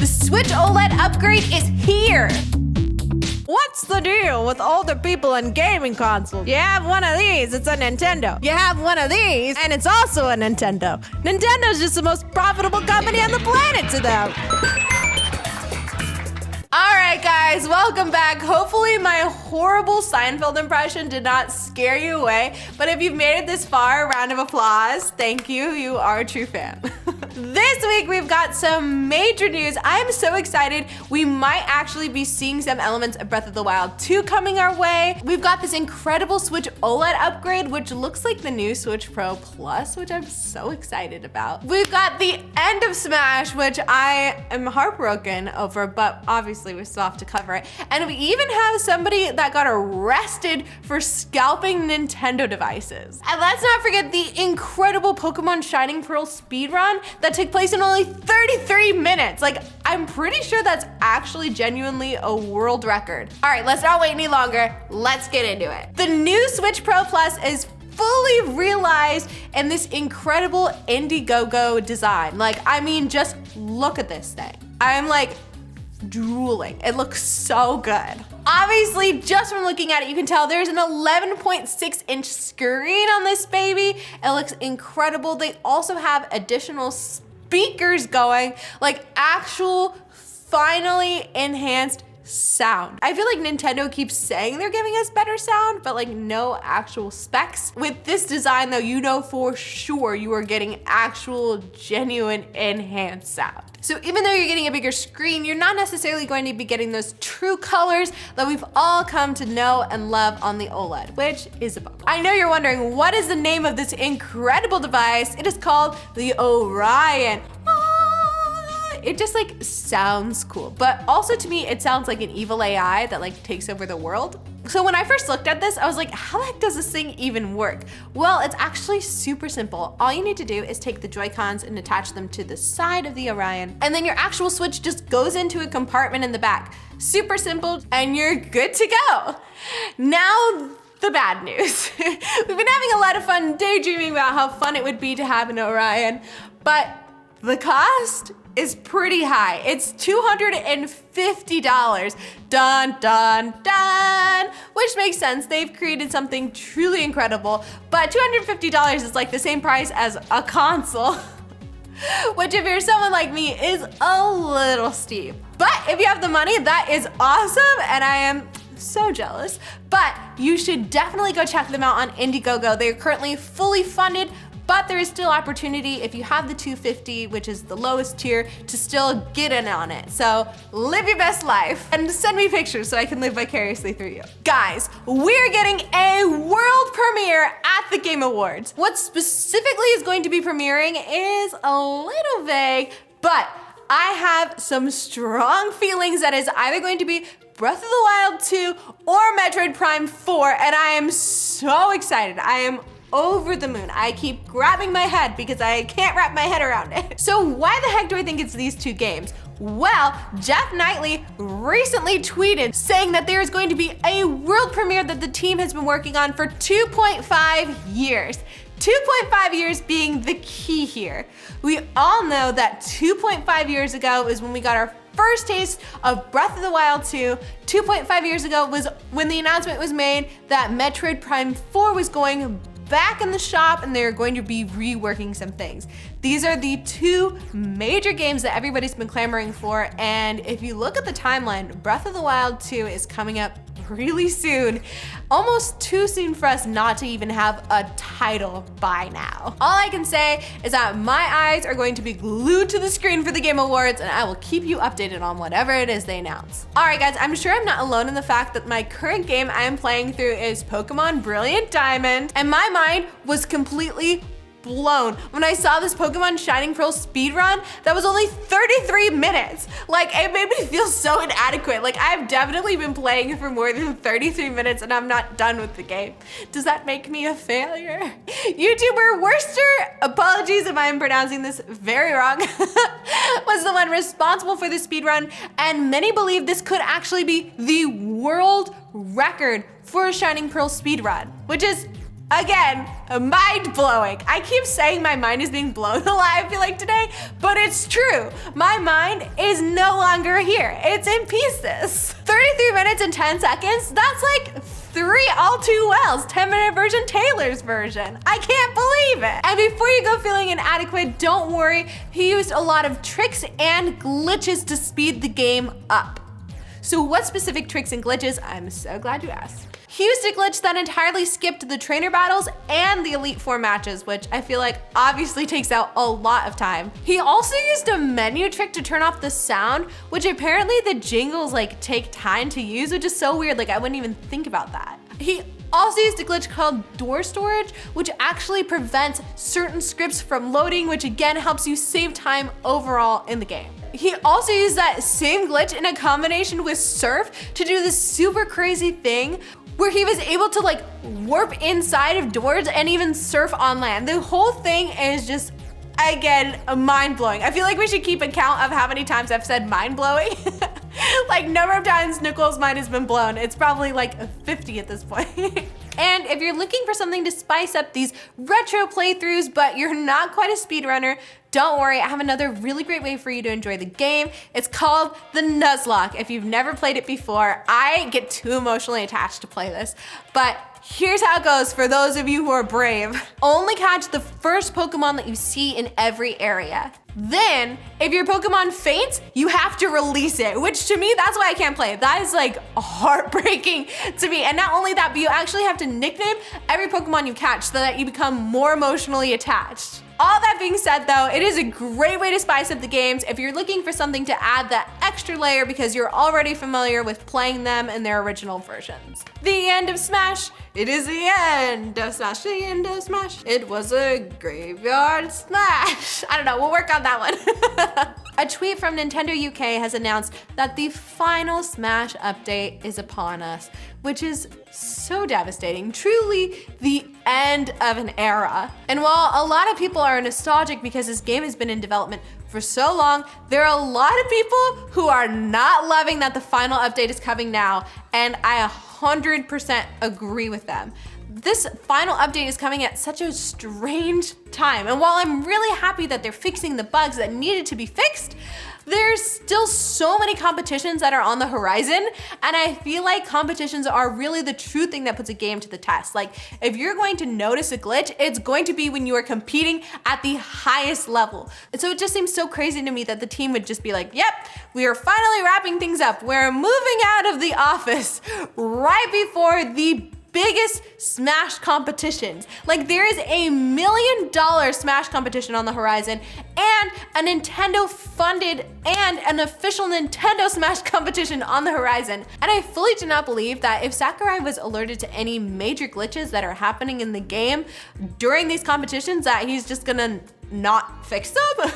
The Switch OLED upgrade is here! What's the deal with older people and gaming consoles? You have one of these, it's a Nintendo. You have one of these, and it's also a Nintendo. Nintendo's just the most profitable company on the planet to them. Alright guys, welcome back. Hopefully my horrible Seinfeld impression did not scare you away, but if you've made it this far, a round of applause. Thank you, you are a true fan. This week we've got some major news. I'm so excited. We might actually be seeing some elements of Breath of the Wild 2 coming our way. We've got this incredible Switch OLED upgrade, which looks like the new Switch Pro Plus, which I'm so excited about. We've got the end of Smash, which I am heartbroken over, but obviously we still have to cover it. And we even have somebody that got arrested for scalping Nintendo devices. And let's not forget the incredible Pokemon Shining Pearl speedrun that took place in only 33 minutes. Like, I'm pretty sure that's actually genuinely a world record. All right, let's not wait any longer. Let's get into it. The new Switch Pro Plus is fully realized in this incredible Indiegogo design. Like, I mean, just look at this thing. I'm like drooling. It looks so good. Obviously, just from looking at it, you can tell there's an 11.6-inch screen on this baby. It looks incredible. They also have additional speakers going, like actual finally enhanced sound. I feel like Nintendo keeps saying they're giving us better sound, but like no actual specs. With this design though, you know for sure you are getting actual genuine enhanced sound. So even though you're getting a bigger screen, you're not necessarily going to be getting those true colors that we've all come to know and love on the OLED, which is a bummer. I know you're wondering, what is the name of this incredible device? It is called the Orion. It just like sounds cool, but also to me, it sounds like an evil AI that like takes over the world. So when I first looked at this, I was like, how the heck does this thing even work? Well, it's actually super simple. All you need to do is take the Joy-Cons and attach them to the side of the Orion, and then your actual Switch just goes into a compartment in the back. Super simple, and you're good to go. Now, the bad news. We've been having a lot of fun daydreaming about how fun it would be to have an Orion, but the cost is pretty high. It's $250. Dun, dun, dun. Which makes sense. They've created something truly incredible, but $250 is like the same price as a console, which if you're someone like me is a little steep. But if you have the money, that is awesome, and I am so jealous. But you should definitely go check them out on Indiegogo. They are currently fully funded, but there is still opportunity if you have the $250, which is the lowest tier, to still get in on it. So live your best life and send me pictures so I can live vicariously through you. Guys, we're getting a world premiere at the Game Awards. What specifically is going to be premiering is a little vague, but I have some strong feelings that is either going to be Breath of the Wild 2 or Metroid Prime 4, and I am so excited. I am over the moon. I keep grabbing my head because I can't wrap my head around it. So why the heck do I think it's these two games? Well, Jeff Knightley recently tweeted saying that there is going to be a world premiere that the team has been working on for 2.5 years. 2.5 years being the key here. We all know that 2.5 years ago is when we got our first taste of Breath of the Wild 2. 2.5 years ago was when the announcement was made that Metroid Prime 4 was going back in the shop and they're going to be reworking some things. These are the two major games that everybody's been clamoring for, and if you look at the timeline, Breath of the Wild 2 is coming up really soon. Almost too soon for us not to even have a title by now. All I can say is that my eyes are going to be glued to the screen for the Game Awards, and I will keep you updated on whatever it is they announce. All right guys, I'm sure I'm not alone in the fact that my current game I am playing through is Pokemon Brilliant Diamond, and my mind was completely blown when I saw this Pokemon Shining Pearl speedrun that was only 33 minutes. Like, it made me feel so inadequate. Like, I've definitely been playing for more than 33 minutes and I'm not done with the game. Does that make me a failure? YouTuber Worcester, apologies if I'm pronouncing this very wrong, was the one responsible for the speedrun, and many believe this could actually be the world record for a Shining Pearl speedrun, which is Again, mind-blowing. I keep saying my mind is being blown a lot, I feel like today, but it's true. My mind is no longer here. It's in pieces. 33 minutes and 10 seconds, that's like 3 all too wells, 10-minute version, Taylor's version. I can't believe it. And before you go feeling inadequate, don't worry. He used a lot of tricks and glitches to speed the game up. So what specific tricks and glitches? I'm so glad you asked. He used a glitch that entirely skipped the trainer battles and the Elite Four matches, which I feel like obviously takes out a lot of time. He also used a menu trick to turn off the sound, which apparently the jingles like take time to use, which is so weird. Like I wouldn't even think about that. He also used a glitch called door storage, which actually prevents certain scripts from loading, which again helps you save time overall in the game. He also used that same glitch in a combination with Surf to do this super crazy thing where he was able to like warp inside of doors and even surf on land. The whole thing is just, again, mind-blowing. I feel like we should keep a count of how many times I've said mind-blowing. Like number of times Nicole's mind has been blown. It's probably like 50 at this point. And if you're looking for something to spice up these retro playthroughs, but you're not quite a speedrunner, don't worry, I have another really great way for you to enjoy the game. It's called the Nuzlocke. If you've never played it before, I get too emotionally attached to play this, but here's how it goes for those of you who are brave. Only catch the first Pokemon that you see in every area. Then, if your Pokemon faints, you have to release it, which to me, that's why I can't play. That is like heartbreaking to me. And not only that, but you actually have to nickname every Pokemon you catch so that you become more emotionally attached. All that being said though, it is a great way to spice up the games if you're looking for something to add that extra layer because you're already familiar with playing them in their original versions. The end of Smash. It is the end of Smash, the end of Smash. It was a graveyard smash. I don't know, we'll work on that one. A tweet from Nintendo UK has announced that the final Smash update is upon us, which is so devastating, truly the end of an era. And while a lot of people are nostalgic because this game has been in development for so long, there are a lot of people who are not loving that the final update is coming now, and I 100% agree with them. This final update is coming at such a strange time, and while I'm really happy that they're fixing the bugs that needed to be fixed, there's still so many competitions that are on the horizon, and I feel like competitions are really the true thing that puts a game to the test. Like, if you're going to notice a glitch, it's going to be when you are competing at the highest level. And so it just seems so crazy to me that the team would just be like, yep, we are finally wrapping things up. We're moving out of the office right before the biggest Smash competitions. Like there is a $1 million Smash competition on the horizon and a Nintendo funded and an official Nintendo Smash competition on the horizon. And I fully do not believe that if Sakurai was alerted to any major glitches that are happening in the game during these competitions that he's just gonna not fix them.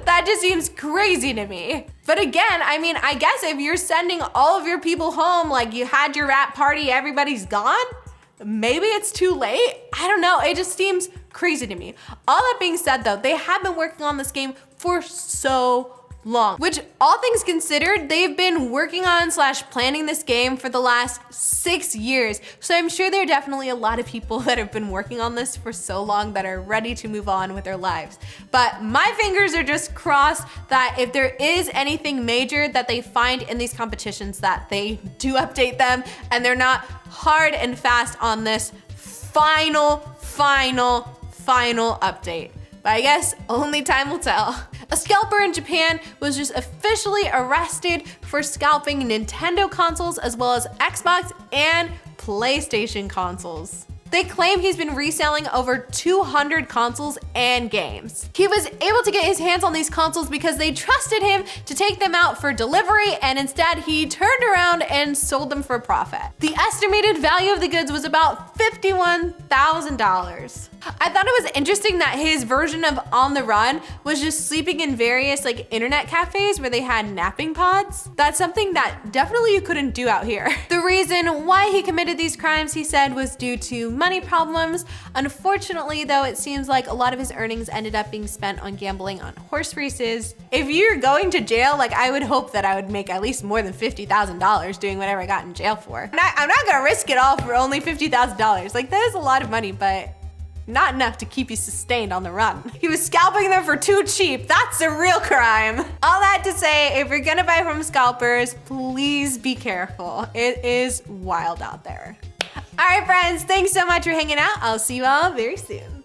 That just seems crazy to me. But again, I mean, I guess if you're sending all of your people home, like you had your wrap party, everybody's gone, maybe it's too late. I don't know, it just seems crazy to me. All that being said though, they have been working on this game for so long, which all things considered, they've been working on / planning this game for the last 6 years. So I'm sure there are definitely a lot of people that have been working on this for so long that are ready to move on with their lives. But my fingers are just crossed that if there is anything major that they find in these competitions, that they do update them and they're not hard and fast on this final update. But I guess only time will tell. A scalper in Japan was just officially arrested for scalping Nintendo consoles as well as Xbox and PlayStation consoles. They claim he's been reselling over 200 consoles and games. He was able to get his hands on these consoles because they trusted him to take them out for delivery, and instead he turned around and sold them for profit. The estimated value of the goods was about $51,000. I thought it was interesting that his version of On the Run was just sleeping in various like internet cafes where they had napping pods. That's something that definitely you couldn't do out here. The reason why he committed these crimes, he said, was due to money problems. Unfortunately though, it seems like a lot of his earnings ended up being spent on gambling on horse races. If you're going to jail, like I would hope that I would make at least more than $50,000 doing whatever I got in jail for. I'm not gonna risk it all for only $50,000. Like that is a lot of money, but not enough to keep you sustained on the run. He was scalping them for too cheap. That's a real crime. All that to say, if you're gonna buy from scalpers, please be careful. It is wild out there. All right, friends, thanks so much for hanging out. I'll see you all very soon.